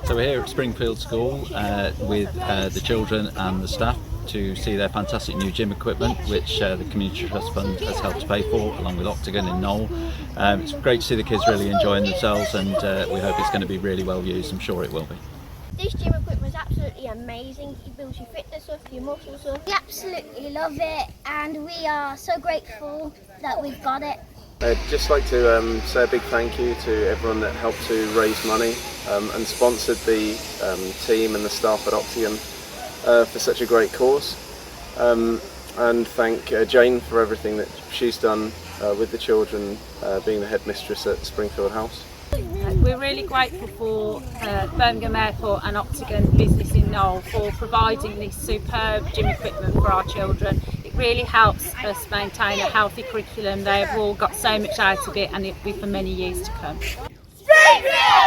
So we're here at Springfield School with the children and the staff to see their fantastic new gym equipment, which the Community Trust Fund has helped to pay for, along with Octagon in Knoll. It's great to see the kids really enjoying themselves, and we hope it's going to be really well used. I'm sure it will be. This gym equipment is absolutely amazing. It builds your fitness up, your muscles up. We absolutely love it, and we are so grateful that we've got it. I'd just like to say a big thank you to everyone that helped to raise money and sponsored the team and the staff at Octagon for such a great cause. And thank Jane for everything that she's done with the children, being the headmistress at Springfield House. We're really grateful for Birmingham Airport and Octagon Business in Knoll for providing this superb gym equipment for our children. It really helps us maintain a healthy curriculum. They have all got so much out of it, and it'll be for many years to come. Springfield!